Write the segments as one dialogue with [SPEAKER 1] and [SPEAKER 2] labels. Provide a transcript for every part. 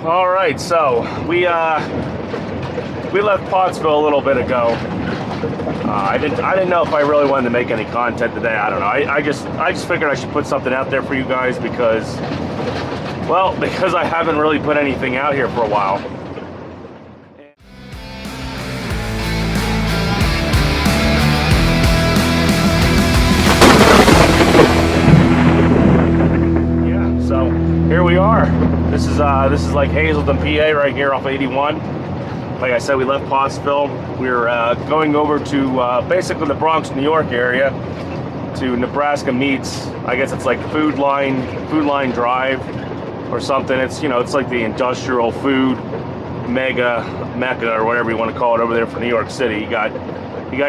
[SPEAKER 1] All right, so we left Pottsville a little bit ago. I didn't know if I really wanted to make any content today. I don't know. I just figured I should put something out there for you guys because I haven't really put anything out here for a while. Yeah, so here we are. This is like Hazleton, PA, right here off 81. Like I said, we left Pottsville. We're going over to basically the Bronx, New York area to Nebraska Meats. I guess it's like Food Line Drive or something. It's it's like the industrial food mecca or whatever you want to call it over there for New York City. You got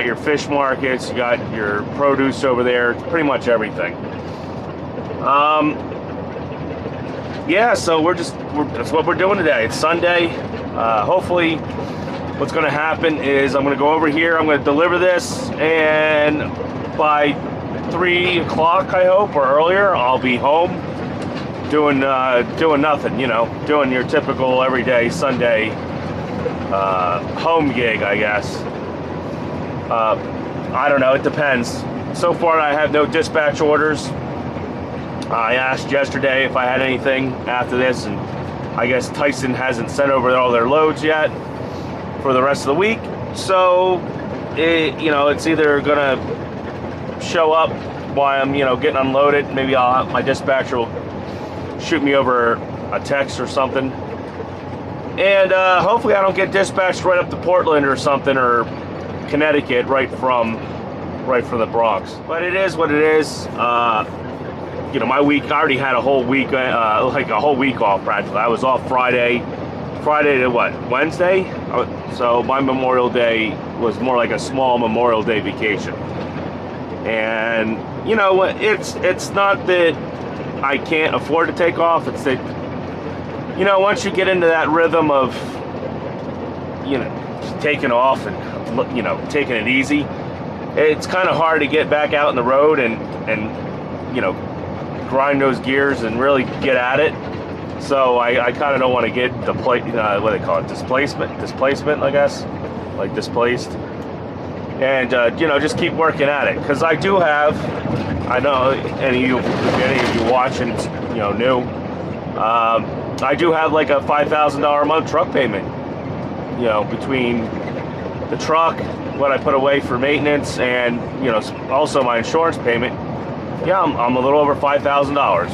[SPEAKER 1] your fish markets, you got your produce over there. It's pretty much everything. Yeah, so that's what we're doing today. It's Sunday. Hopefully what's going to happen is I'm going to go over here, I'm going to deliver this, and by 3 o'clock, I hope, or earlier, I'll be home doing nothing, doing your typical everyday Sunday home gig, I guess. I don't know, it depends. So far I have no dispatch orders. I asked yesterday if I had anything after this, and I guess Tyson hasn't sent over all their loads yet for the rest of the week. So, it's either gonna show up while I'm, getting unloaded. Maybe my dispatcher will shoot me over a text or something. And hopefully I don't get dispatched right up to Portland or something, or Connecticut right from the Bronx. But it is what it is. My week, I already had a whole week, like a whole week off practically. I was off Friday to Wednesday? So my Memorial Day was more like a small Memorial Day vacation. And, it's not that I can't afford to take off. It's that, once you get into that rhythm of, taking off and, taking it easy, it's kind of hard to get back out on the road and grind those gears and really get at it. So I kind of don't want to get what they call it, displacement, I guess, like displaced, and just keep working at it, because I do have, I know any of you watching, new, I do have like a $5,000 a month truck payment, between the truck, what I put away for maintenance, and also my insurance payment. Yeah, I'm a little over $5,000.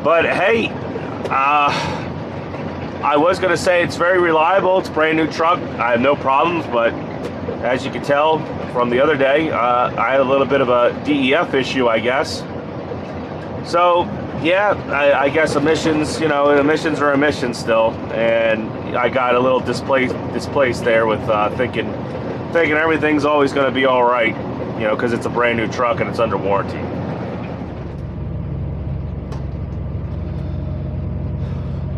[SPEAKER 1] But hey, I was gonna say it's very reliable. It's a brand new truck. I have no problems, but as you can tell from the other day, I had a little bit of a DEF issue, I guess. So yeah, I guess emissions, emissions are emissions still, and I got a little displaced there with thinking everything's always gonna be all right. Because it's a brand new truck and it's under warranty.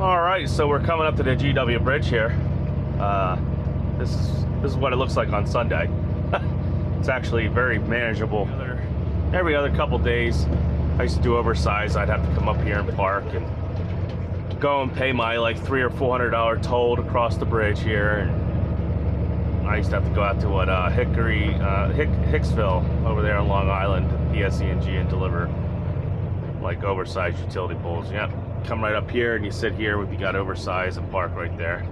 [SPEAKER 1] All right, so we're coming up to the GW Bridge here. This is what it looks like on Sunday. It's actually very manageable. Every other couple days, I used to do oversized. I'd have to come up here and park and go and pay my like $300 or $400 toll to cross the bridge here. And I used to have to go out to Hicksville over there on Long Island, PSE&G, and deliver like oversized utility poles. Yep, come right up here and you sit here if you got oversized and park right there.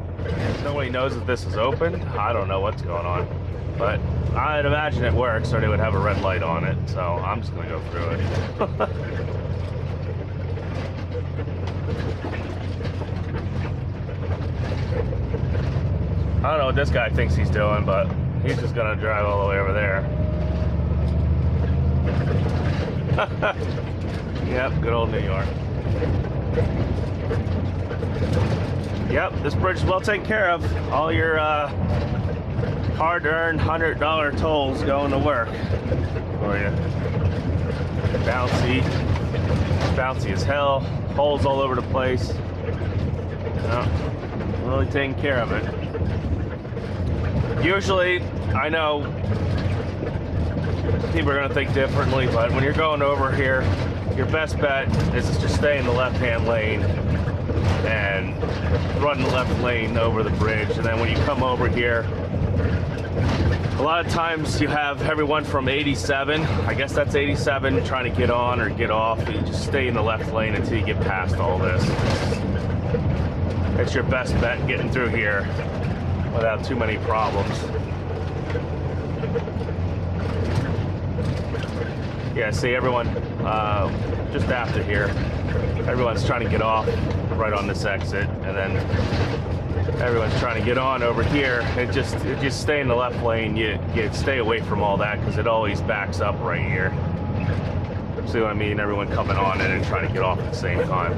[SPEAKER 1] Nobody knows if this is open. I don't know what's going on, but I'd imagine it works, or they would have a red light on it. So I'm just gonna go through it. I don't know what this guy thinks he's doing, but he's just gonna drive all the way over there. Yep, good old New York. Yep, this bridge is well taken care of. All your hard-earned $100 tolls going to work for you. Bouncy as hell. Holes all over the place. Yep, really taking care of it. Usually, I know people are going to think differently, but when you're going over here, your best bet is to just stay in the left-hand lane and run the left lane over the bridge. And then when you come over here, a lot of times you have everyone from 87, I guess that's 87, trying to get on or get off. You just stay in the left lane until you get past all this. It's your best bet getting through here without too many problems. Yeah, see everyone just after here. Everyone's trying to get off right on this exit, and then everyone's trying to get on over here. It just stay in the left lane. You stay away from all that because it always backs up right here. See what I mean? Everyone coming on and then trying to get off at the same time.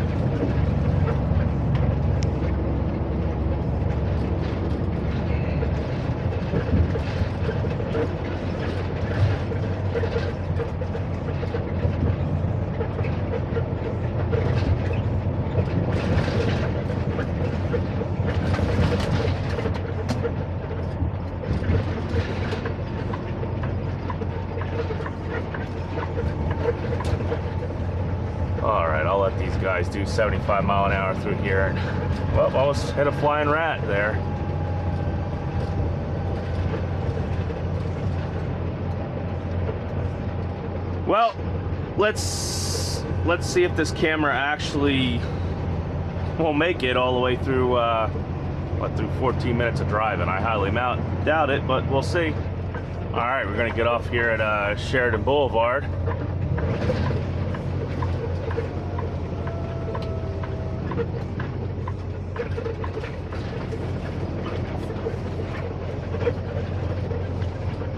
[SPEAKER 1] Alright, I'll let these guys do 75 mile an hour through here. And, well, almost hit a flying rat there. Well, let's see if this camera actually will make it all the way through, through 14 minutes of driving. I highly doubt it, but we'll see. Alright, we're going to get off here at Sheridan Boulevard.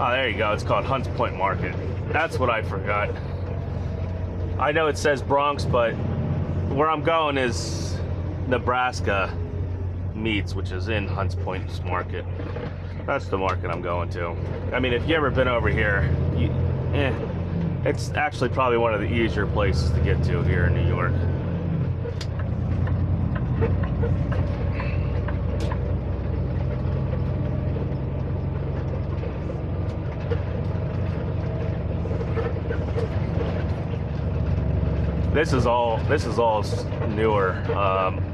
[SPEAKER 1] Oh, there you go. It's called Hunts Point Market. That's what I forgot. I know it says Bronx, but where I'm going is Nebraska Meats, which is in Hunts Point Market. That's the market I'm going to. I mean, if you ever been over here, it's actually probably one of the easier places to get to here in New York. This is all newer.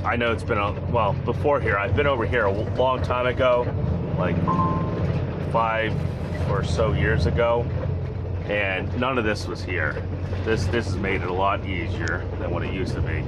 [SPEAKER 1] I know it's been well before here. I've been over here a long time ago, like 5 or so years ago, and none of this was here. This has made it a lot easier than what it used to be.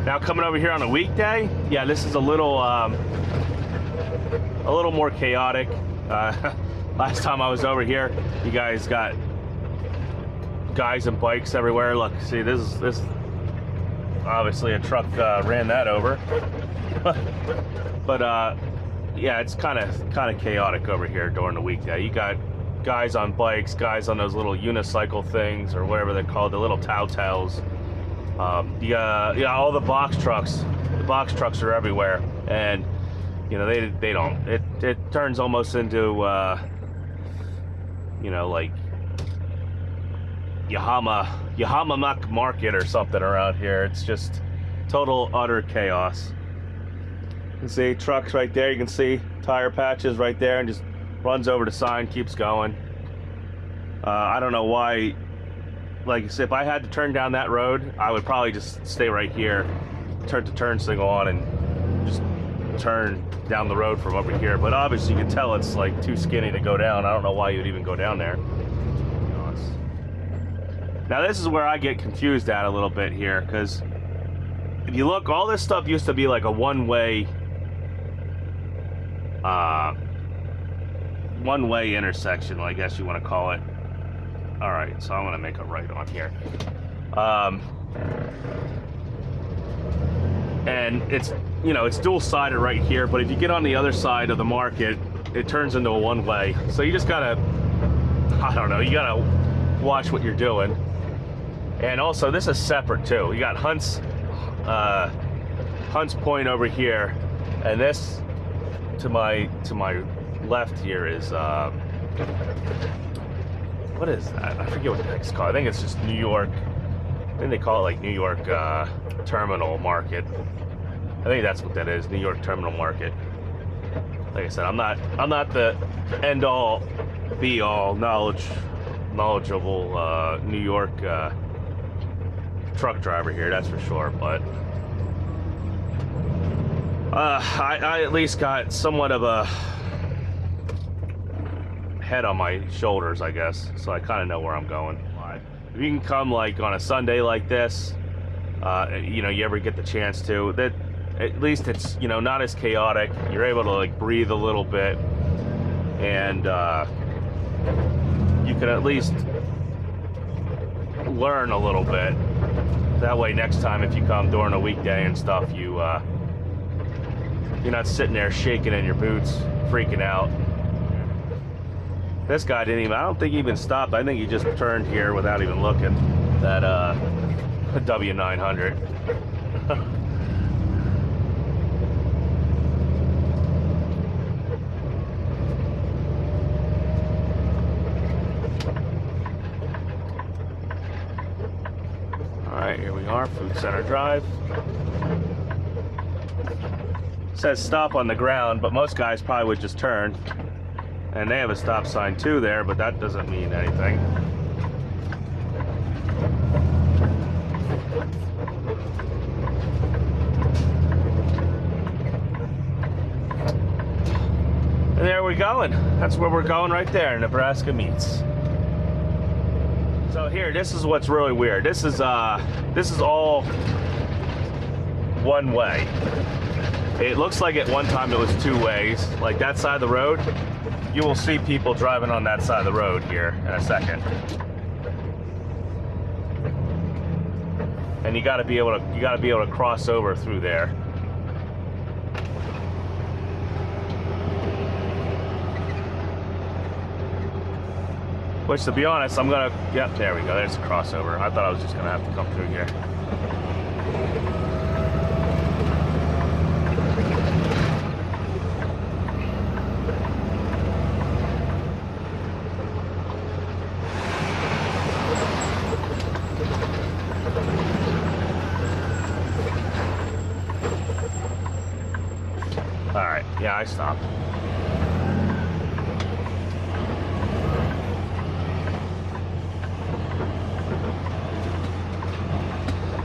[SPEAKER 1] Now coming over here on a weekday, yeah, this is a little more chaotic. Last time I was over here, you guys got guys and bikes everywhere. Look, see, this obviously a truck ran that over. But yeah, it's kind of chaotic over here during the weekday. You got guys on bikes, guys on those little unicycle things or whatever they're called, the little tails. Yeah, all the box trucks. The box trucks are everywhere, and you know they don't. It turns almost into you know, like Yahama Market or something around here. It's just total utter chaos. You can see trucks right there. You can see tire patches right there, and just runs over the sign, keeps going. I don't know why. Like I said, if I had to turn down that road, I would probably just stay right here, turn the turn signal on, and just turn down the road from over here. But obviously you can tell it's like too skinny to go down. I don't know why you would even go down there. Now this is where I get confused at a little bit here, because if you look, all this stuff used to be like a one-way intersection, I guess you want to call it. All right, so I'm gonna make a right on here. And it's, you know, it's dual-sided right here, but if you get on the other side of the market, it turns into a one-way. So you just gotta, I don't know, you gotta watch what you're doing. And also, this is separate too. You got Hunts Point over here, and this to my left here is what is that? I forget what the heck it's called. I think it's just New York think they call it like New York Terminal Market. I think that's what that is, New York Terminal Market. Like I said, I'm not the end all be all knowledgeable New York truck driver here, that's for sure. But I at least got somewhat of a head on my shoulders, I guess, so I kind of know where I'm going. If you can come like on a Sunday like this, you know, you ever get the chance to, that at least it's, you know, not as chaotic. You're able to like breathe a little bit, and you can at least learn a little bit. That way next time if you come during a weekday and stuff, you're not sitting there shaking in your boots, freaking out. This guy didn't even, I don't think he even stopped. I think he just turned here without even looking. That W900. Alright, here we are, Food Center Drive. It says stop on the ground, but most guys probably would just turn. And they have a stop sign too there, but that doesn't mean anything. And there we're going. That's where we're going right there, Nebraska Meats. So here, this is what's really weird. This is all one way. It looks like at one time it was two ways. Like that side of the road, you will see people driving on that side of the road here in a second. And you got to be able to cross over through there. Which, to be honest, I'm gonna, yep, there we go, there's a crossover. I thought I was just gonna have to come through here. Alright, yeah, I stopped.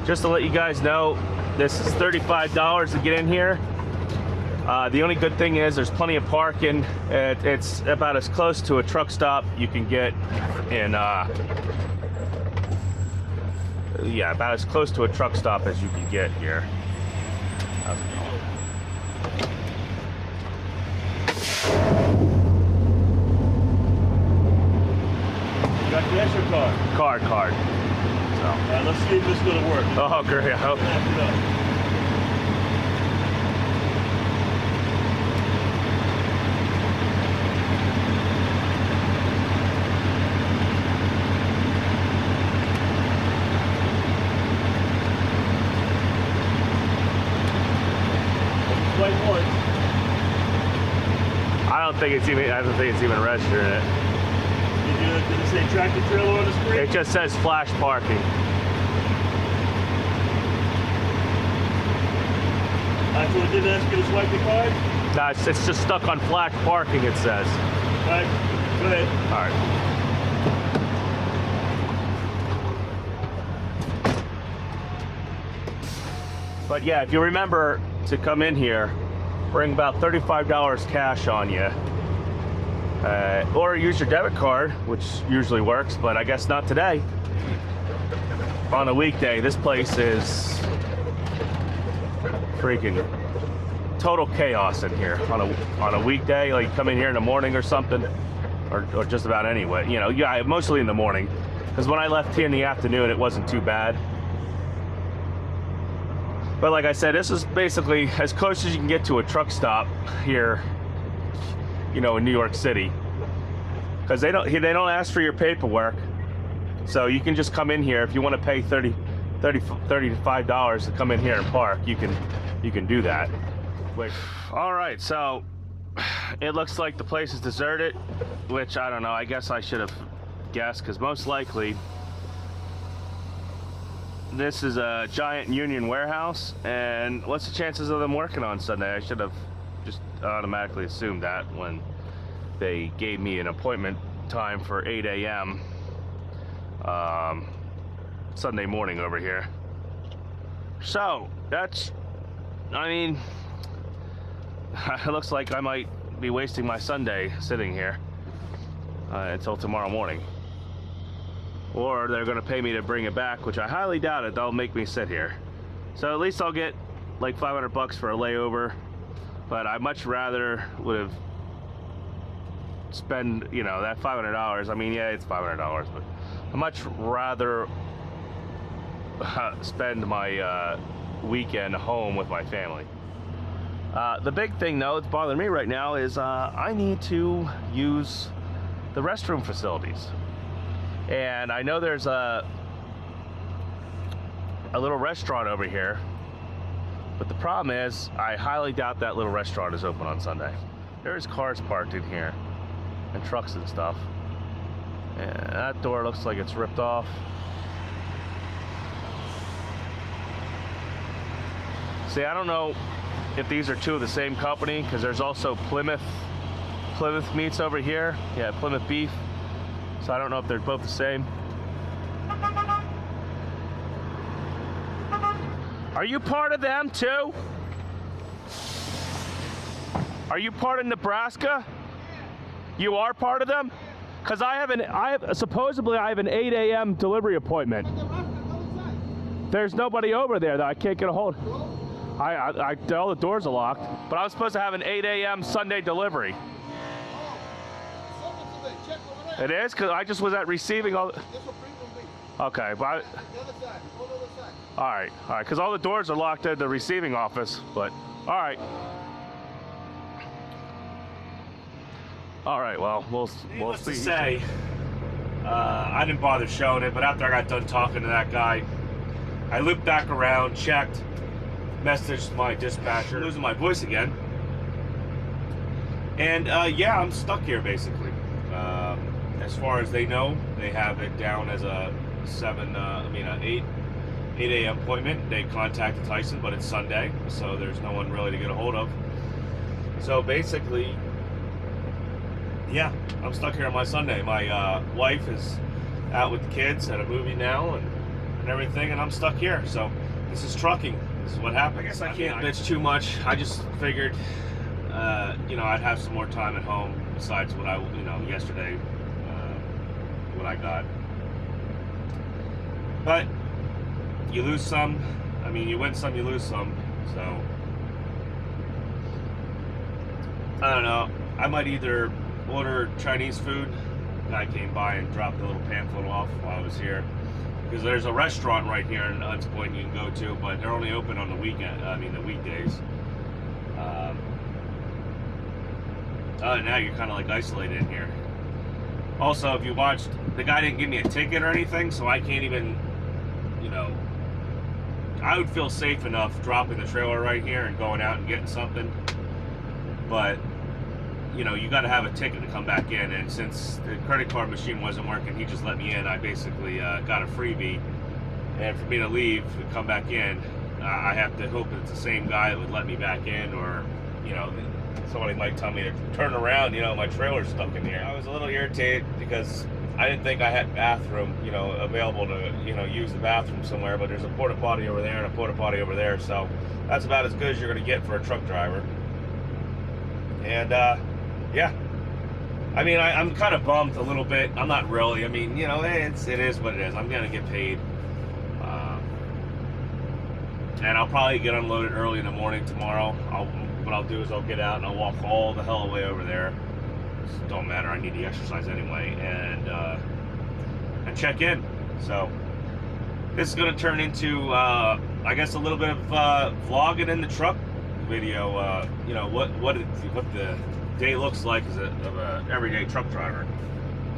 [SPEAKER 1] Just to let you guys know, this is $35 to get in here. The only good thing is there's plenty of parking. It's about as close to a truck stop you can get in, yeah, about as close to a truck stop as you can get here. How's it going? You got cash or card? Card. So.
[SPEAKER 2] Let's see if this is going to work.
[SPEAKER 1] Oh, great. I hope. I don't think it's even registered in it.
[SPEAKER 2] Did it say tractor trailer on the screen?
[SPEAKER 1] It just says flash parking.
[SPEAKER 2] So it didn't ask you to swipe the card?
[SPEAKER 1] No, it's just stuck on flash parking, it says.
[SPEAKER 2] All right, go ahead.
[SPEAKER 1] All right. But yeah, if you remember to come in here, bring about $35 cash on you. Or use your debit card, which usually works, but I guess not today. On a weekday, this place is freaking total chaos in here. On a weekday, like come in here in the morning or something, or just about anyway. You know, yeah, mostly in the morning, because when I left here in the afternoon, it wasn't too bad. But like I said, this is basically as close as you can get to a truck stop here, you know, in New York City, because they don't ask for your paperwork, so you can just come in here. If you want to pay $35 to come in here and park, you can do that. All right, so it looks like the place is deserted, which I don't know. I guess I should have guessed, because most likely This is a Giant Union warehouse, and what's the chances of them working on Sunday? I should have just automatically assumed that when they gave me an appointment time for 8 a.m. Sunday morning over here. So that's, I mean, it looks like I might be wasting my Sunday sitting here until tomorrow morning. Or they're gonna pay me to bring it back, which I highly doubt it. They'll make me sit here. So at least I'll get like 500 bucks for a layover, but I much rather would have spend, you know, that $500. I mean, yeah, it's $500, but I much rather spend my weekend home with my family. The big thing though that's bothering me right now is I need to use the restroom facilities. And I know there's a little restaurant over here, but the problem is I highly doubt that little restaurant is open on Sunday. There's cars parked in here and trucks and stuff. And that door looks like it's ripped off. See, I don't know if these are two of the same company, because there's also Plymouth meats over here. Yeah, Plymouth beef. So I don't know if they're both the same. Are you part of them too? Are you part of Nebraska? You are part of them? Because supposedly I have an 8 a.m. delivery appointment. There's nobody over there that I can't get a hold of. All the doors are locked, but I was supposed to have an 8 a.m. Sunday delivery. It is? Because I just was at receiving all... Okay, but... All right, because all the doors are locked at the receiving office, but... All right. All right, well, we'll see. To say, I didn't bother showing it, but after I got done talking to that guy, I looped back around, checked, messaged my dispatcher, losing my voice again. And yeah, I'm stuck here basically. As far as they know, they have it down as a 8 a.m. appointment. They contacted Tyson, but it's Sunday, so there's no one really to get a hold of. So basically, yeah, I'm stuck here on my Sunday. My wife is out with the kids at a movie now and everything, and I'm stuck here. So this is trucking. This is what happened. I guess I can't bitch too much. I just figured, you know, I'd have some more time at home besides what yesterday, what I got. But you lose some. I mean, you win some, you lose some. So I don't know. I might either order Chinese food. Guy came by and dropped a little pamphlet off while I was here. Because there's a restaurant right here in Hunts Point you can go to, but they're only open on the weekend. I mean, the weekdays. Now you're kind of like isolated in here. Also, if you watched, the guy didn't give me a ticket or anything, so I can't even, you know, I would feel safe enough dropping the trailer right here and going out and getting something. But, you know, you got to have a ticket to come back in, and since the credit card machine wasn't working, he just let me in. I basically got a freebie, and for me to leave and come back in, I have to hope it's the same guy that would let me back in, or, you know, somebody might tell me to turn around, you know, my trailer's stuck in here. I was a little irritated because I didn't think I had bathroom, you know, available to, you know, use the bathroom somewhere, but there's a porta potty over there and a porta potty over there, so that's about as good as you're going to get for a truck driver. And, yeah. I mean, I'm kind of bummed a little bit. I'm not really. I mean, you know, it is what it is. I'm going to get paid. And I'll probably get unloaded early in the morning tomorrow. What I'll do is I'll get out and I'll walk all the hell away over there. It don't matter. I need the exercise anyway. And check in. So this is going to turn into, I guess, a little bit of vlogging in the truck video. You know, what the day looks like as a everyday truck driver.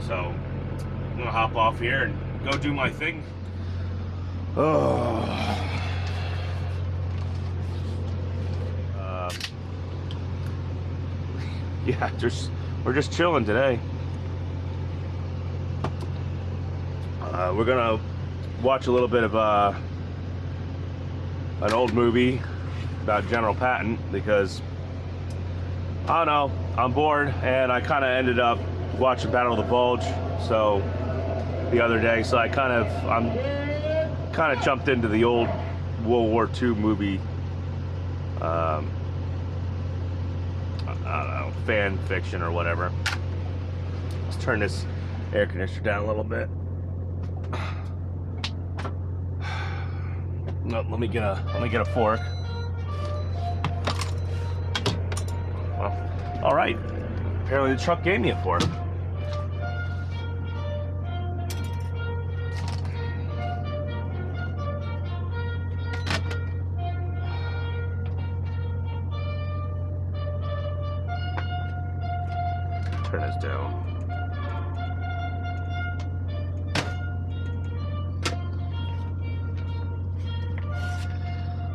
[SPEAKER 1] So I'm gonna hop off here and go do my thing. Yeah, we're just chilling today. We're gonna watch a little bit of an old movie about General Patton because I don't know, I'm bored, and I kind of ended up watching Battle of the Bulge so the other day, so I'm kind of jumped into the old World War II movie. I don't know, fan fiction or whatever. Let's turn this air conditioner down a little bit. No, let me get a fork. Well, all right. Apparently the truck gave me a fork. Turn this down.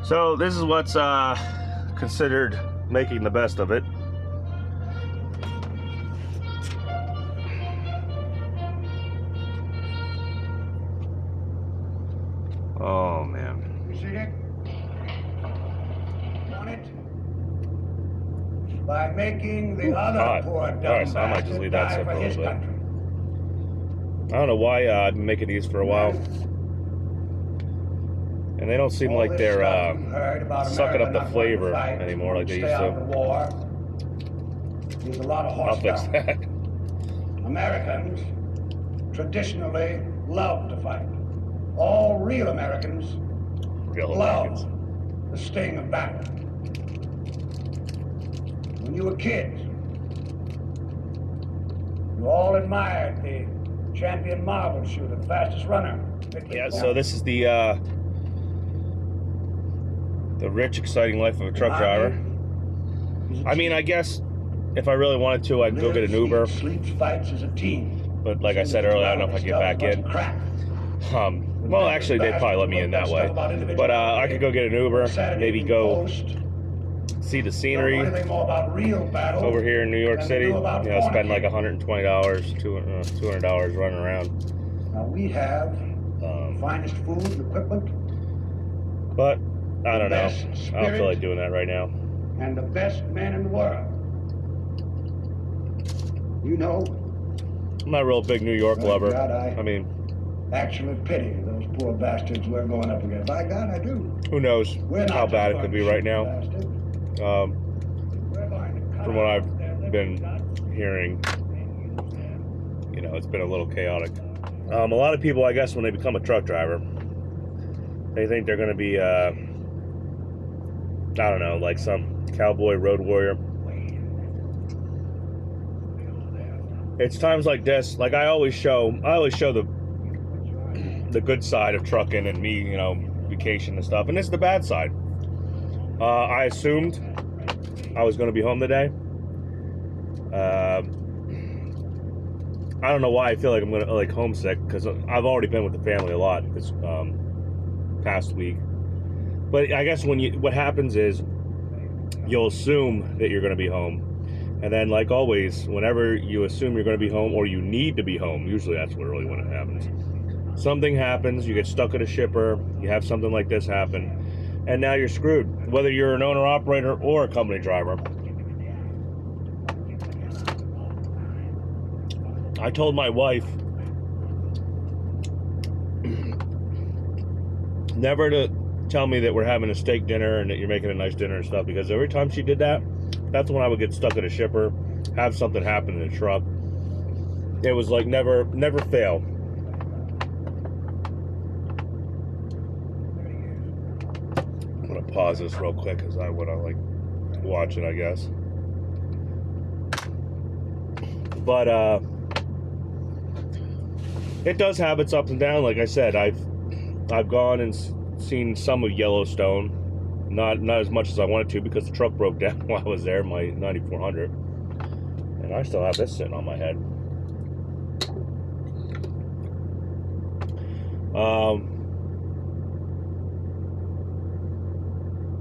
[SPEAKER 1] So this is what's considered making the best of it. Oh man.
[SPEAKER 3] You see it? Want it? By making the other
[SPEAKER 1] hot.
[SPEAKER 3] poor dumb
[SPEAKER 1] Alright, so I might just leave that
[SPEAKER 3] die
[SPEAKER 1] sit
[SPEAKER 3] for
[SPEAKER 1] for a
[SPEAKER 3] his
[SPEAKER 1] little bit.
[SPEAKER 3] country.
[SPEAKER 1] I don't know why I've been making these for a while, and they don't seem
[SPEAKER 3] All
[SPEAKER 1] like
[SPEAKER 3] this
[SPEAKER 1] they're
[SPEAKER 3] stuff you heard about
[SPEAKER 1] sucking
[SPEAKER 3] America
[SPEAKER 1] up the
[SPEAKER 3] not wanting to
[SPEAKER 1] flavor
[SPEAKER 3] fight,
[SPEAKER 1] anymore like they
[SPEAKER 3] stay
[SPEAKER 1] used
[SPEAKER 3] out of
[SPEAKER 1] to.
[SPEAKER 3] the war. There's a lot of
[SPEAKER 1] I'll fix
[SPEAKER 3] horsepower.
[SPEAKER 1] that.
[SPEAKER 3] Americans traditionally love to fight. All real Americans
[SPEAKER 1] Real
[SPEAKER 3] love
[SPEAKER 1] Americans.
[SPEAKER 3] the sting of battle. When you were kids, you all admired the champion marble shooter, the fastest runner.
[SPEAKER 1] Yeah. So this is the rich, exciting life of a truck driver. I mean, I guess if I really wanted to, I'd go get an Uber.
[SPEAKER 3] Sleeps, fights as a team.
[SPEAKER 1] But like I said earlier, I don't know if I get back in. Well, actually, they'd probably let me in that way. But I could go get an Uber, maybe go see the scenery over here in New York City. You know, spend like $120, $200 running around.
[SPEAKER 3] Now we have the finest food and equipment
[SPEAKER 1] But I don't know. I don't feel like doing that right now.
[SPEAKER 3] and the best men in the world. You know,
[SPEAKER 1] I'm not a real big New York
[SPEAKER 3] Oh,
[SPEAKER 1] lover.
[SPEAKER 3] God, I-
[SPEAKER 1] mean,
[SPEAKER 3] actually pity those poor bastards we're going up against. By God, I do.
[SPEAKER 1] who knows
[SPEAKER 3] We're not
[SPEAKER 1] how
[SPEAKER 3] just
[SPEAKER 1] bad it
[SPEAKER 3] going
[SPEAKER 1] could
[SPEAKER 3] to
[SPEAKER 1] be right
[SPEAKER 3] shoot
[SPEAKER 1] now.
[SPEAKER 3] bastards.
[SPEAKER 1] Um,
[SPEAKER 3] We're going to cut
[SPEAKER 1] from what
[SPEAKER 3] out
[SPEAKER 1] I've
[SPEAKER 3] their living
[SPEAKER 1] been
[SPEAKER 3] guts
[SPEAKER 1] hearing,
[SPEAKER 3] and use them.
[SPEAKER 1] you know, it's been a little chaotic. A lot of people, I guess, when they become a truck driver, they think they're going to be, I don't know, like some cowboy road warrior. It's times like this, like I always show the good side of trucking and me, you know, vacation and stuff, and this is the bad side. I assumed I was going to be home today. I don't know why I feel like I'm going to like homesick, because I've already been with the family a lot this past week. But I guess what happens is you'll assume that you're going to be home. And then, like always, whenever you assume you're going to be home or you need to be home, usually that's what really when it happens. Something happens, you get stuck at a shipper, you have something like this happen, and now you're screwed. Whether you're an owner-operator or a company driver. I told my wife never to tell me that we're having a steak dinner and that you're making a nice dinner and stuff, because every time she did that, that's when I would get stuck at a shipper, have something happen in the truck. It was like never fail. I'm gonna pause this real quick because I want to like watch it, I guess. But it does have its ups and downs. Like I said, I've gone and seen some of Yellowstone. Not as much as I wanted to, because the truck broke down while I was there, my 9400. And I still have this sitting on my head.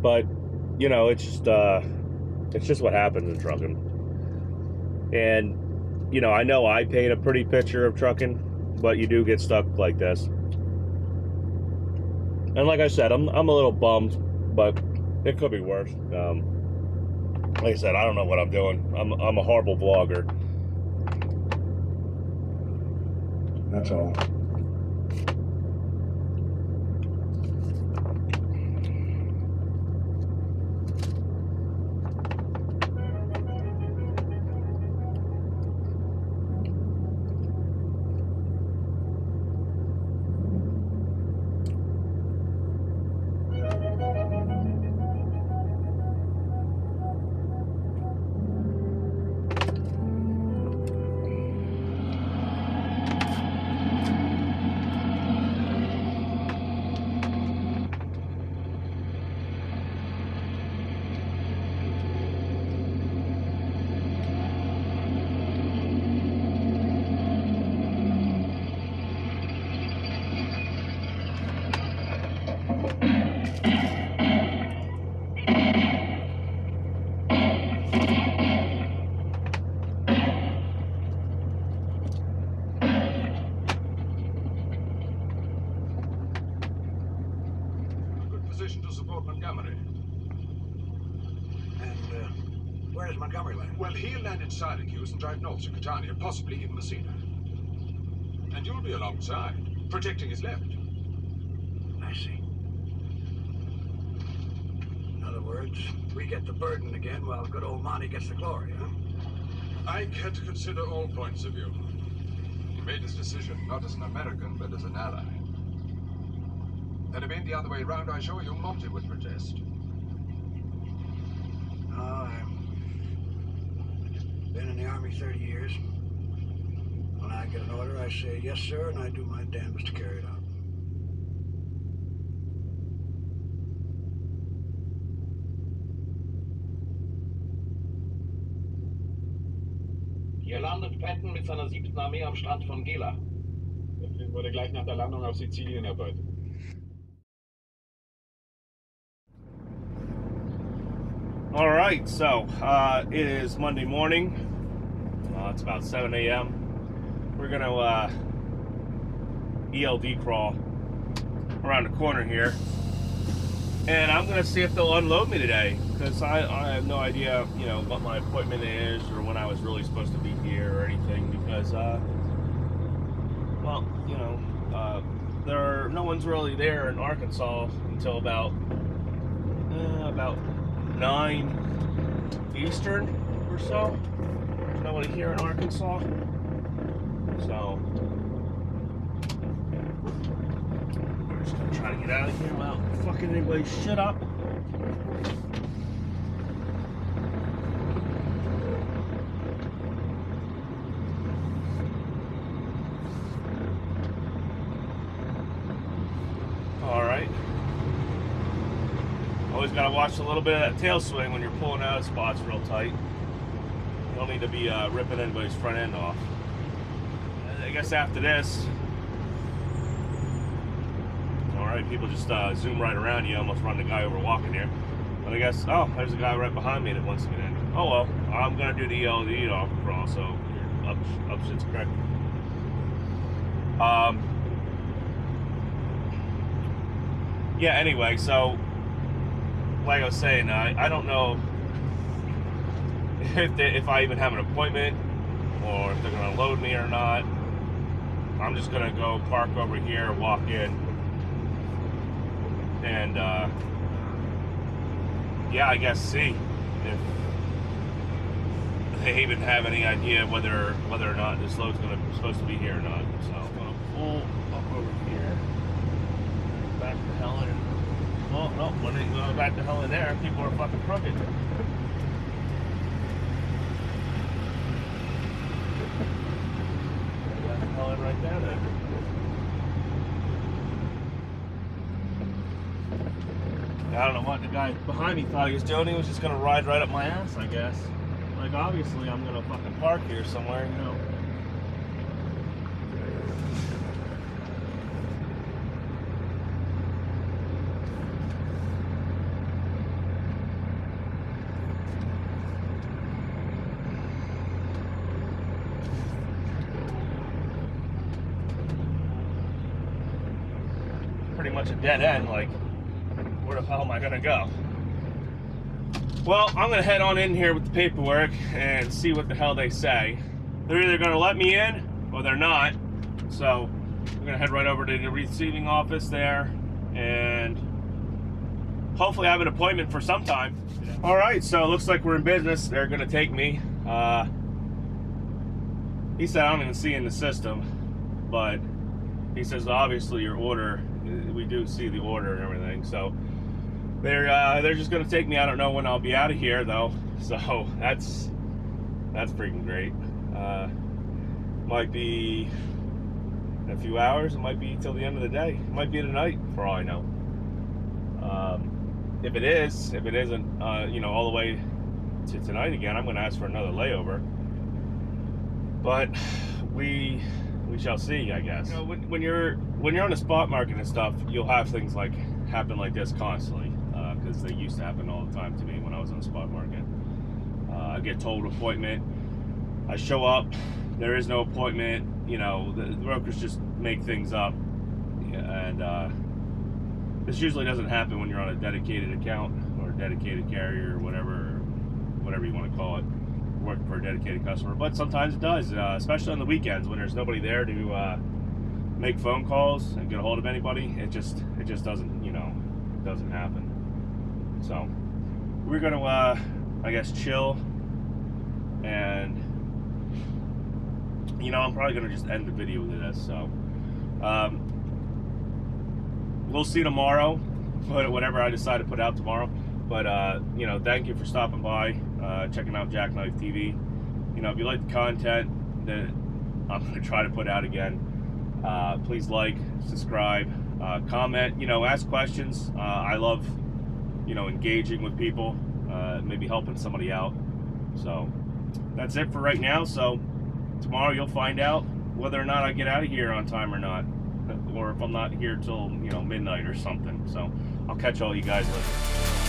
[SPEAKER 1] But you know, it's just what happens in trucking. And you know I paint a pretty picture of trucking, but you do get stuck like this. And like I said, I'm a little bummed but it could be worse. Like I said, I don't know what I'm doing. I'm a horrible vlogger.
[SPEAKER 3] That's all.
[SPEAKER 4] To support Montgomery.
[SPEAKER 3] And where does Montgomery land?
[SPEAKER 4] Well, he'll land in Syracuse and drive north to Catania, possibly even Messina. And you'll be alongside, protecting his left.
[SPEAKER 3] I see. In other words, we get the burden again while good old Monty gets the glory, huh?
[SPEAKER 4] Ike had to consider all points of view. He made his decision not as an American, but as an ally. Had it been the other way around, I assure you Monty would protest.
[SPEAKER 3] I've been in the Army 30 years. When I get an order, I say, yes, sir, and I do my damnedest to carry it out.
[SPEAKER 5] Hier landet Patton mit seiner 7. Armee am Strand von Gela. Der Flug wurde gleich nach der Landung auf Sizilien erbeutet.
[SPEAKER 1] All right, so it is Monday morning. It's about 7 a.m. We're gonna ELD crawl around the corner here, and I'm gonna see if they'll unload me today, because I have no idea, you know, what my appointment is or when I was really supposed to be here or anything, because well, you know, no one's really there in Arkansas until about 9 Eastern or so. There's nobody here in Arkansas. So we're just gonna try to get out of here without fucking anybody's shit up. Alright. Always gotta watch a little bit of that tail swing when you're pulling out of spots real tight. You don't need to be ripping anybody's front end off. I guess after this, alright, people just zoom right around you, almost run the guy over walking here. But I guess, oh, there's a guy right behind me that wants to get in. Oh well, I'm gonna do the ELD off crawl, so up shit's correct. Yeah, anyway, so like I was saying, I don't know if I even have an appointment or if they're gonna load me or not. I'm just gonna go park over here, walk in, and yeah, I guess see if they even have any idea whether or not this load's supposed to be here or not. So I'm gonna pull up over here, back to hell in. Well, no, when they go back to hell in there, people are fucking crooked. Back to hell in right there then. I don't know what the guy behind me thought he was doing. He was just gonna ride right up my ass, I guess. Like, obviously I'm gonna fucking park here somewhere, you know. Pretty much a dead end, like where the hell am I gonna go? Well, I'm gonna head on in here with the paperwork and see what the hell they say. They're either gonna let me in or they're not. So I'm gonna head right over to the receiving office there and hopefully I have an appointment for some time. All right, so it looks like we're in business. They're gonna take me. He said I don't even see in the system, but he says obviously your order, we do see the order and everything. So they're just gonna take me. I don't know when I'll be out of here though. So that's freaking great. Might be in a few hours. It might be till the end of the day. It might be tonight for all I know. If it isn't, you know, all the way to tonight again, I'm going to ask for another layover. But we shall see, I guess. You know, when you're on the spot market and stuff, you'll have things like happen like this constantly, because they used to happen all the time to me when I was on the spot market. I get told appointment, I show up, there is no appointment. You know, the brokers just make things up, and this usually doesn't happen when you're on a dedicated account or a dedicated carrier or whatever you want to call it, working for a dedicated customer. But sometimes it does, especially on the weekends when there's nobody there to make phone calls and get a hold of anybody. It just doesn't, you know, doesn't happen. So we're gonna, I guess, chill, and you know, I'm probably gonna just end the video with this. So. We'll see tomorrow, whatever I decide to put out tomorrow. But, you know, thank you for stopping by, checking out Jackknife TV. You know, if you like the content that I'm going to try to put out again, please like, subscribe, comment, you know, ask questions. I love, you know, engaging with people, maybe helping somebody out. So that's it for right now. So tomorrow you'll find out whether or not I get out of here on time or not, or if I'm not here till, you know, midnight or something. So I'll catch all you guys later.